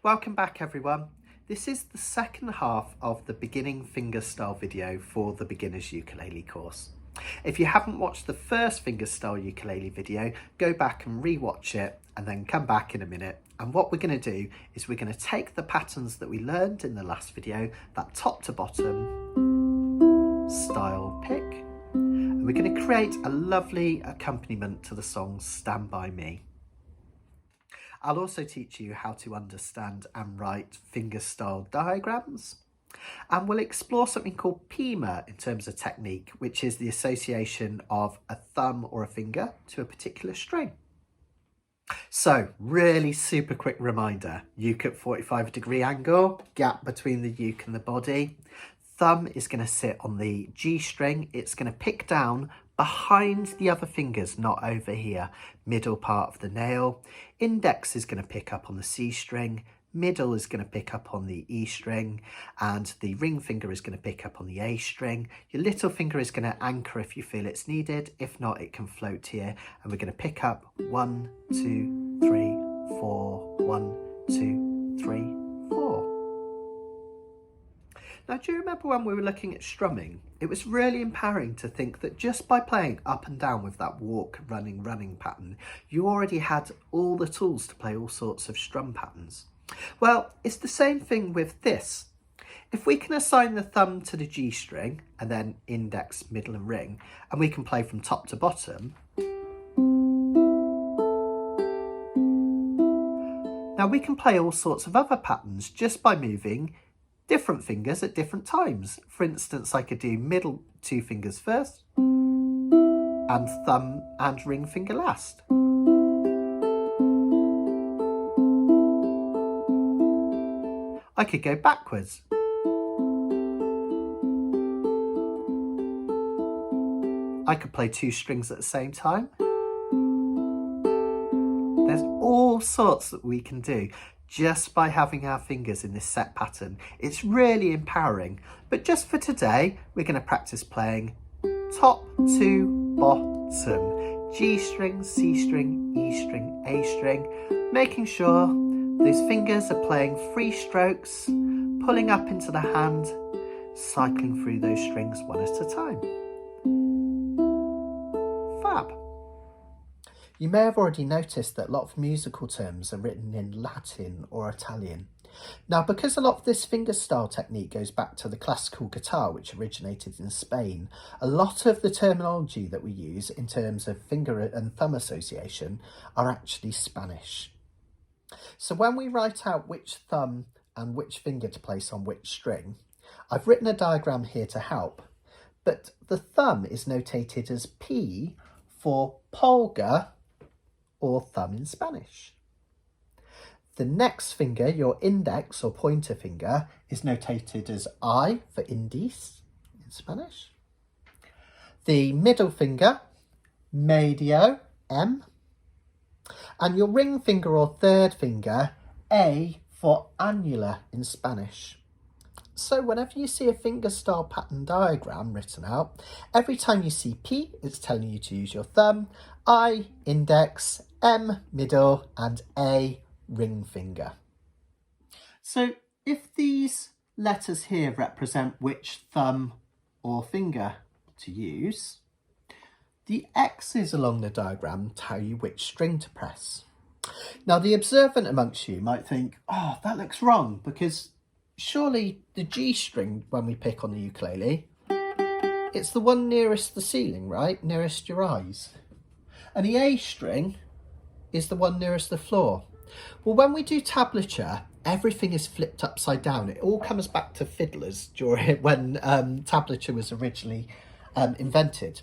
Welcome back everyone. This is the second half of the beginning fingerstyle video for the beginner's ukulele course. If you haven't watched the first fingerstyle ukulele video, go back and re-watch it and then come back in a minute. And what we're going to do is we're going to take the patterns that we learned in the last video, that top to bottom style pick, and we're going to create a lovely accompaniment to the song Stand By Me. I'll also teach you how to understand and write fingerstyle diagrams, and we'll explore something called PIMA in terms of technique, which is the association of a thumb or a finger to a particular string. So really super quick reminder, uke at 45-degree angle, gap between the uke and the body. Thumb is going to sit on the G string, it's going to pick down behind the other fingers, not over here, middle part of the nail. Index is going to pick up on the C string, middle is going to pick up on the E string, and the ring finger is going to pick up on the A string. Your little finger is going to anchor if you feel it's needed, if not it can float here, and we're going to pick up 1, 2, 3, 4, 1, 2, 3, 4. Now, do you remember when we were looking at strumming? It was really empowering to think that just by playing up and down with that walk, running, running pattern, you already had all the tools to play all sorts of strum patterns. Well, it's the same thing with this. If we can assign the thumb to the G string and then index, middle and ring, and we can play from top to bottom, now we can play all sorts of other patterns just by moving different fingers at different times. For instance, I could do middle two fingers first and thumb and ring finger last. I could go backwards. I could play two strings at the same time. There's all sorts that we can do just by having our fingers in this set pattern. It's really empowering, but just for today, we're going to practice playing top to bottom, G string, C string, E string, A string, making sure those fingers are playing free strokes, pulling up into the hand, cycling through those strings one at a time. Fab. You may have already noticed that a lot of musical terms are written in Latin or Italian. Now, because a lot of this fingerstyle technique goes back to the classical guitar, which originated in Spain, a lot of the terminology that we use in terms of finger and thumb association are actually Spanish. So when we write out which thumb and which finger to place on which string, I've written a diagram here to help, but the thumb is notated as P for pulgar, or thumb in Spanish. The next finger, your index or pointer finger, is notated as I for indice in Spanish. The middle finger, medio, M. And your ring finger or third finger, A for annular in Spanish. So whenever you see a fingerstyle pattern diagram written out, every time you see P, it's telling you to use your thumb, I, index, M, middle, and A, ring finger. So if these letters here represent which thumb or finger to use, the X's along the diagram tell you which string to press. Now, the observant amongst you might think, oh, that looks wrong, because surely the G string, when we pick on the ukulele, it's the one nearest the ceiling, right? Nearest your eyes. And the A string is the one nearest the floor. Well, when we do tablature, everything is flipped upside down. It all comes back to fiddlers during when tablature was originally invented.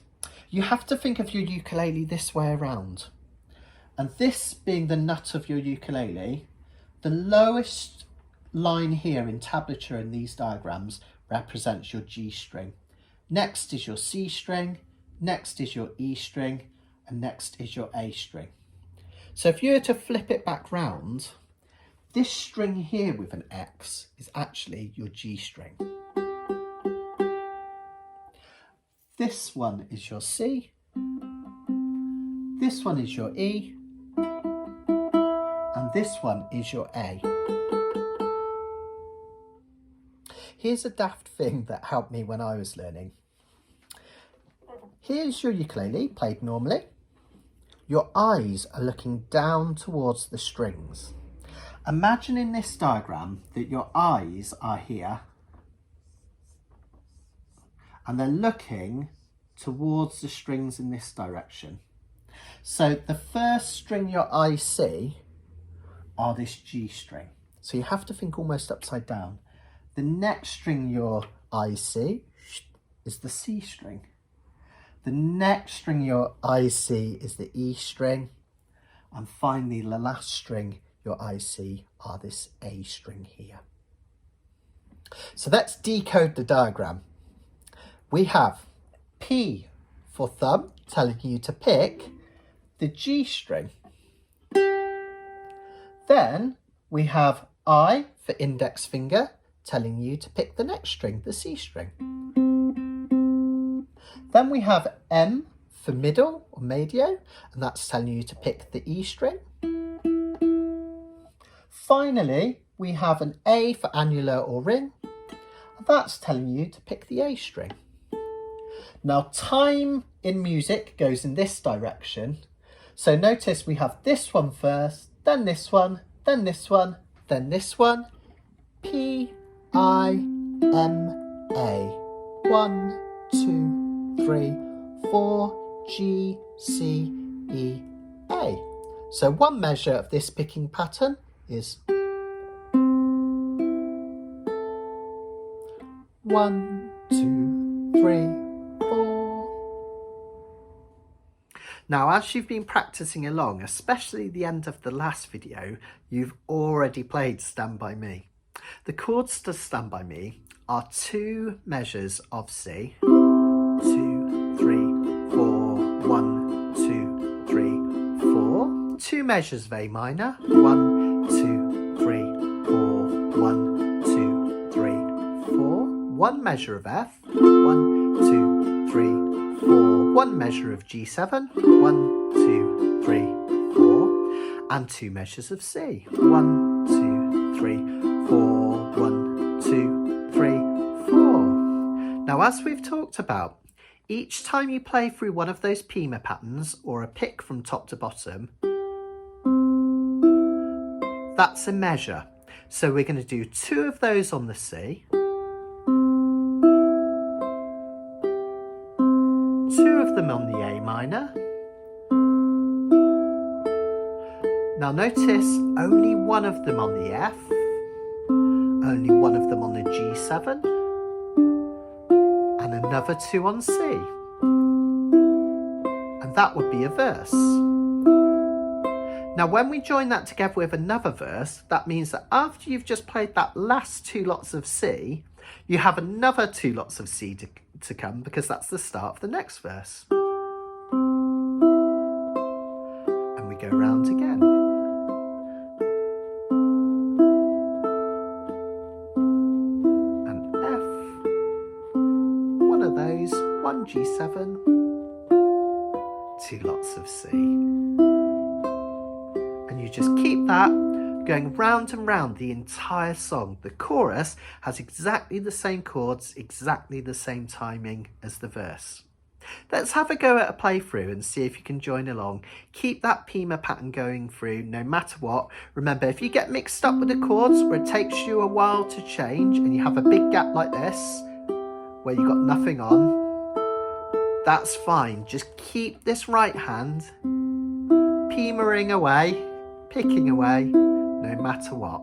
You have to think of your ukulele this way around. And this being the nut of your ukulele, the lowest line here in tablature in these diagrams represents your G string. Next is your C string, next is your E string, and next is your A string. So if you were to flip it back round, this string here with an X is actually your G string. This one is your C, this one is your E, and this one is your A. Here's a daft thing that helped me when I was learning. Here's your ukulele played normally. Your eyes are looking down towards the strings. Imagine in this diagram that your eyes are here and they're looking towards the strings in this direction. So the first string your eyes see are this G string. So you have to think almost upside down. The next string your eyes see is the C string. The next string your eyes see is the E string. And finally, the last string your eyes see are this A string here. So let's decode the diagram. We have P for thumb, telling you to pick the G string. Then we have I for index finger, telling you to pick the next string, the C string. Then we have M for middle or medio, and that's telling you to pick the E string. Finally, we have an A for annular or ring, and that's telling you to pick the A string. Now, time in music goes in this direction. So notice we have this one first, then this one, then this one, then this one. P, I, M, A. 1, 2, 3, 4, G, C, E, A. So one measure of this picking pattern is 1, 2, 3, 4. Now, as you've been practicing along, especially the end of the last video, you've already played Stand By Me. The chords to Stand By Me are 2 measures of C. 2, 3, 4, 1, 2, 3, 4. 2 measures of A minor. 1, 2, 3, 4, 1, 2, 3, 4. 1 measure of F. 1, 2, 3, 4. 1 measure of G7. 1, 2, 3, 4. And 2 measures of C. 1, 2, 3, 4. 1, 2, 3, 4. Now, as we've talked about, each time you play through one of those PIMA patterns or a pick from top to bottom, that's a measure. So we're going to do 2 of those on the C, 2 of them on the A minor. Now notice only 1 of them on the F, only 1 of them on the G7, and another 2 on C. And that would be a verse. Now, when we join that together with another verse, that means that after you've just played that last 2 lots of C, you have another 2 lots of C to come, because that's the start of the next verse. And we go round again. And F, 1 of those, 1 G7, 2 lots of C. You just keep that going round and round the entire song. The chorus has exactly the same chords, exactly the same timing as the verse. Let's have a go at a playthrough and see if you can join along. Keep that PIMA pattern going through no matter what. Remember, if you get mixed up with the chords or it takes you a while to change and you have a big gap like this where you've got nothing on, that's fine. Just keep this right hand PIMA-ing away, picking away, no matter what.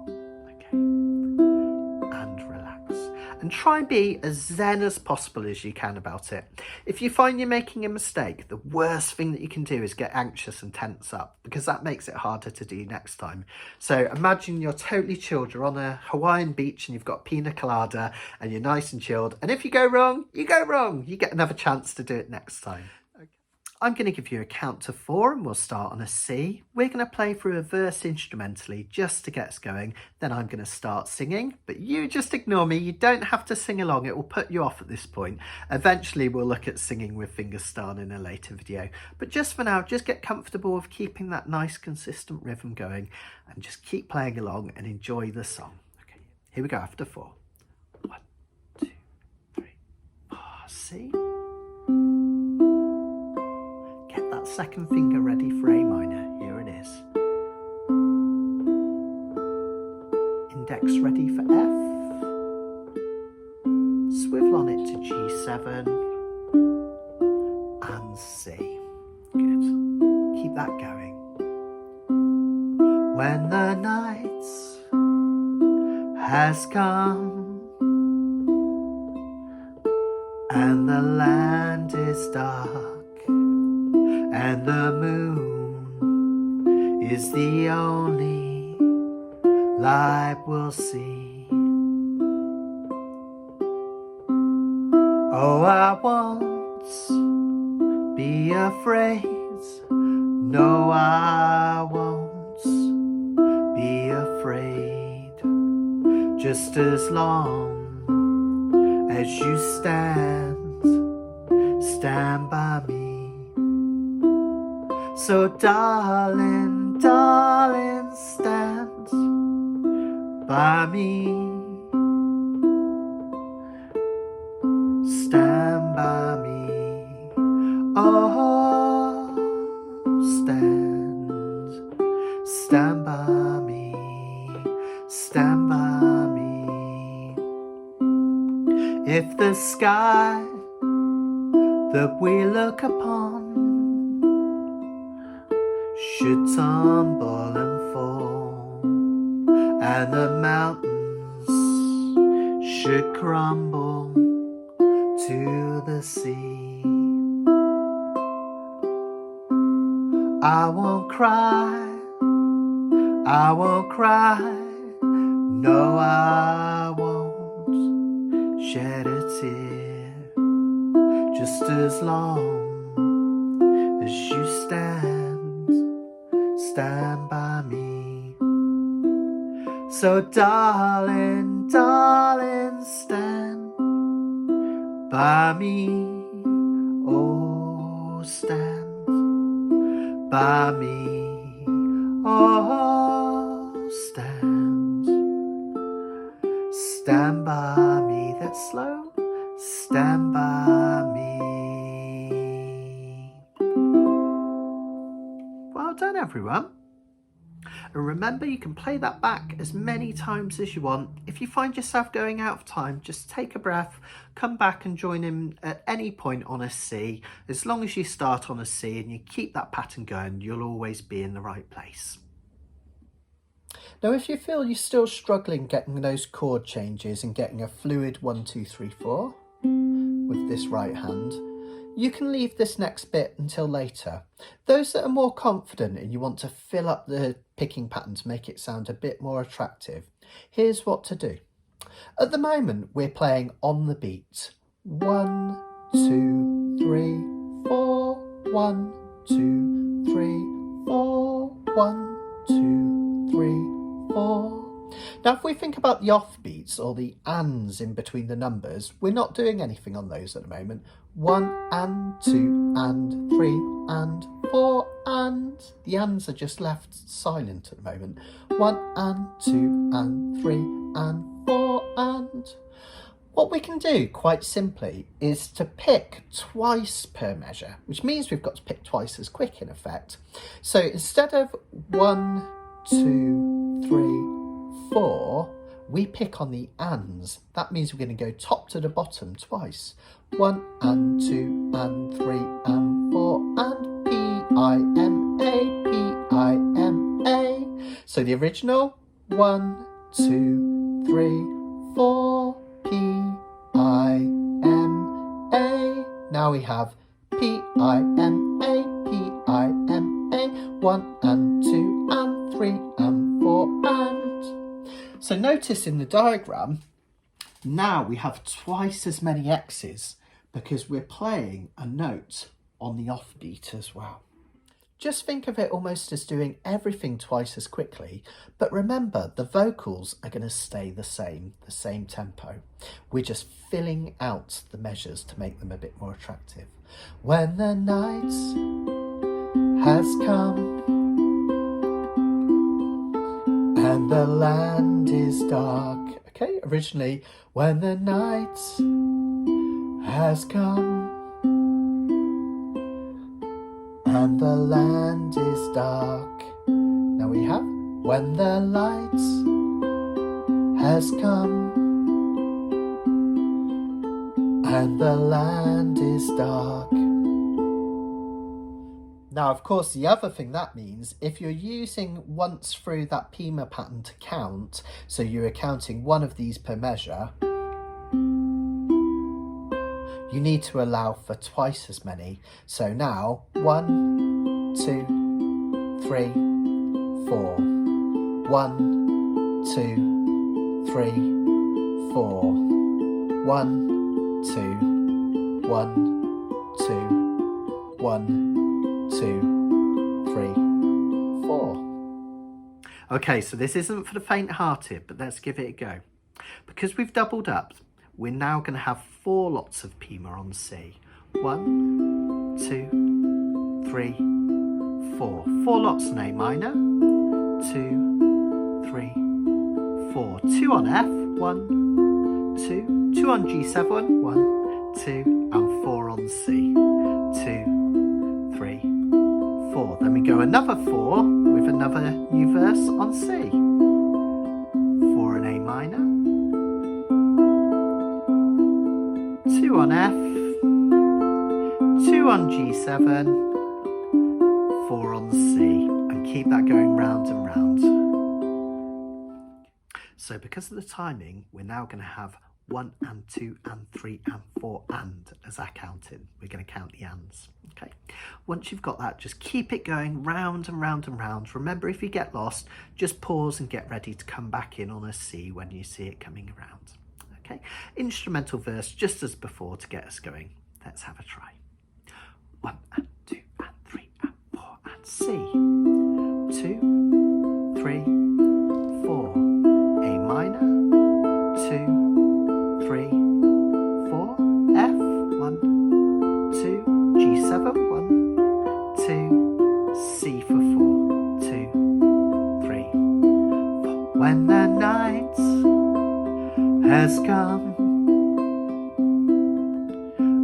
Okay, and relax. And try and be as zen as possible as you can about it. If you find you're making a mistake, the worst thing that you can do is get anxious and tense up, because that makes it harder to do next time. So imagine you're totally chilled, you're on a Hawaiian beach and you've got pina colada and you're nice and chilled. And if you go wrong, you go wrong. You get another chance to do it next time. I'm going to give you a count to 4 and we'll start on a C. We're going to play through a verse instrumentally just to get us going. Then I'm going to start singing, but you just ignore me. You don't have to sing along. It will put you off at this point. Eventually we'll look at singing with fingerstyle in a later video. But just for now, just get comfortable with keeping that nice consistent rhythm going and just keep playing along and enjoy the song. Okay, here we go after 4. 1, C. Get that second finger ready for A minor. Here it is. Index ready for F. Swivel on it to G7 and C. Good. Keep that going. When the night has come and the land is dark and the moon is the only light we'll see. Oh, I won't be afraid. No, I won't be afraid. Just as long as you stand by me. So darling, darling, stand by me. Stand by me. Oh, stand by me. Stand by me. If the sky that we look upon should tumble and fall, and the mountains should crumble to the sea, I won't cry, I won't cry, no, I won't shed a tear, just as long as you stand by me. So darling, darling, stand by me. Oh, stand by me. Oh, stand by me. That's slow. Stand by me. Well done, everyone. And remember, you can play that back as many times as you want. If you find yourself going out of time, just take a breath, come back and join in at any point on a C. As long as you start on a C and you keep that pattern going, you'll always be in the right place. Now, if you feel you're still struggling getting those chord changes and getting a fluid 1, 2, 3, 4 with this right hand, you can leave this next bit until later. Those that are more confident and you want to fill up the picking pattern to make it sound a bit more attractive, here's what to do. At the moment, we're playing on the beat. 1, 2, 3, 4, 1, 2, 3, 4, 1, 2, 3, 4. Now, if we think about the offbeats or the ands in between the numbers, we're not doing anything on those at the moment. 1 and 2 and 3 and 4 and. The ands are just left silent at the moment. 1 and 2 and 3 and 4 and. What we can do quite simply is to pick twice per measure, which means we've got to pick twice as quick in effect. So instead of 1, 2, 3, 4, we pick on the ands. That means we're going to go top to the bottom twice. 1 and 2 and 3 and 4 and P-I-M-A, P-I-M-A. So the original, 1, 2, 3, 4, P-I-M-A. Now we have P-I-M-A, P-I-M-A, 1 and 2 and 3 and 4 and. So notice in the diagram, now we have twice as many X's because we're playing a note on the offbeat as well. Just think of it almost as doing everything twice as quickly, but remember the vocals are going to stay the same tempo. We're just filling out the measures to make them a bit more attractive. When the night has come and the land is dark. Okay, originally, when the night has come, and the land is dark. Now we have when the light has come, and the land is dark. Now, of course, the other thing that means, if you're using once through that PIMA pattern to count, so you're counting one of these per measure, you need to allow for twice as many. So now, 1, 2, 3, 4. 1, 2, 3, 4. 1, 2, 1, 2, 1, 2, 3, 4. Okay, so this isn't for the faint-hearted, but let's give it a go. Because we've doubled up, we're now going to have 4 lots of PIMA on C. 1, 2, 3, 4. 4 lots on A minor. 2, 3, 4. 2 on F. 1, 2. 2 on G7. 1, 2, and 4 on C. 2, 3, 4. Then we go another 4 with another new verse on C. 4 on A minor. 2 on F. 2 on G7. 4 on C. And keep that going round and round. So because of the timing, we're now going to have 1 and 2 and 3 and 4 and as our counting. We're going to count the ands. Okay. Once you've got that, just keep it going round and round and round. Remember, if you get lost, just pause and get ready to come back in on a C when you see it coming around. Okay. Instrumental verse just as before to get us going. Let's have a try. 1 and 2 and 3 and 4 and C. 2, 3, 4. A minor. 2, 3, 4. F. 1, 2. G7. 1, 2. C for 4. 2, 3, 4. When the night has come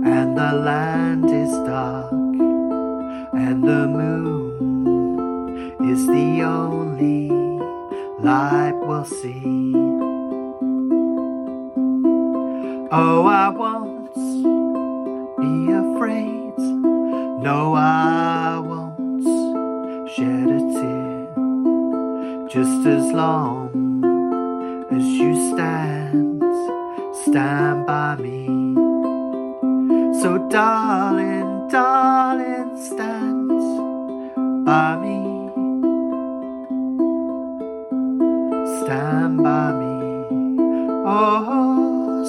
and the land is dark and the moon is the only light we'll see. Oh, I won't be afraid. No, I won't shed a tear. Just as long as you stand by me. So darling, darling, stand by me. Stand by me. Oh,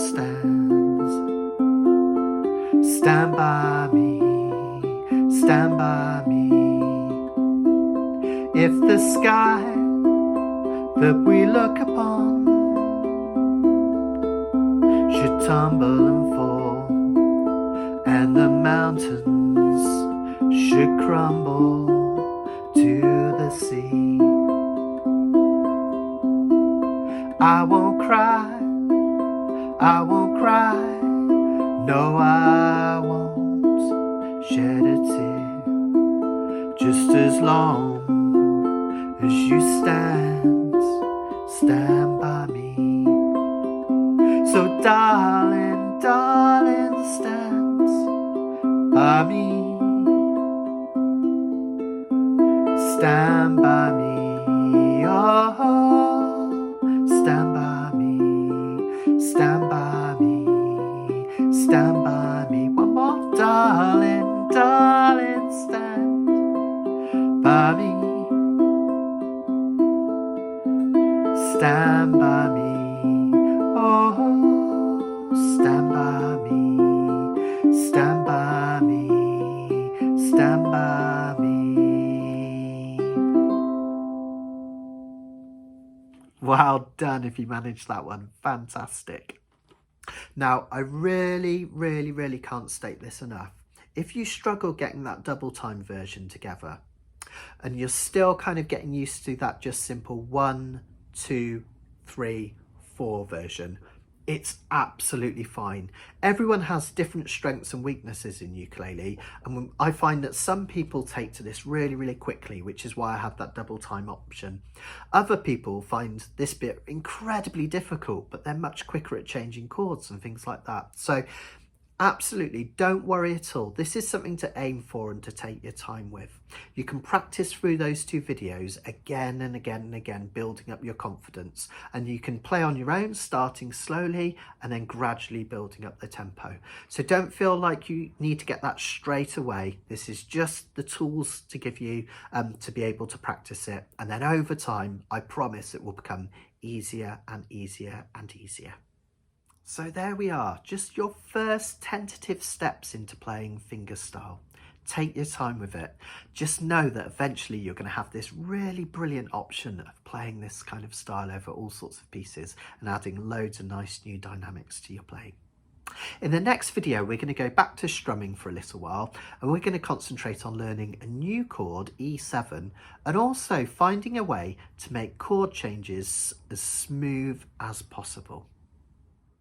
stand by me. Stand by me. If the sky that we look upon should tumble and fall, and the mountains should crumble to the sea, I won't cry, I won't cry, no, I won't shed a tear, just as long as you stand by me. So darling, darling, stand by me. Stand by me, oh, stand by me, stand by me, stand by me. One more, darling, darling, stand by me. Stand by me, oh, stand by me, stand by me, stand by me. Well done if you managed that one, fantastic. Now, I really can't state this enough. If you struggle getting that double time version together, and you're still kind of getting used to that just simple 1, 2, 3, 4 version, It's absolutely fine. Everyone has different strengths and weaknesses in ukulele, and I find that some people take to this really quickly, which is why I have that double time option. Other people find this bit incredibly difficult, but they're much quicker at changing chords and things like that. So absolutely, don't worry at all. This is something to aim for and to take your time with. You can practice through those 2 videos again and again and again, building up your confidence, and you can play on your own, starting slowly and then gradually building up the tempo. So don't feel like you need to get that straight away. This is just the tools to give you to be able to practice it, and then over time, I promise it will become easier and easier and easier. So there we are, just your first tentative steps into playing fingerstyle. Take your time with it. Just know that eventually you're going to have this really brilliant option of playing this kind of style over all sorts of pieces and adding loads of nice new dynamics to your playing. In the next video, we're going to go back to strumming for a little while, and we're going to concentrate on learning a new chord, E7, and also finding a way to make chord changes as smooth as possible.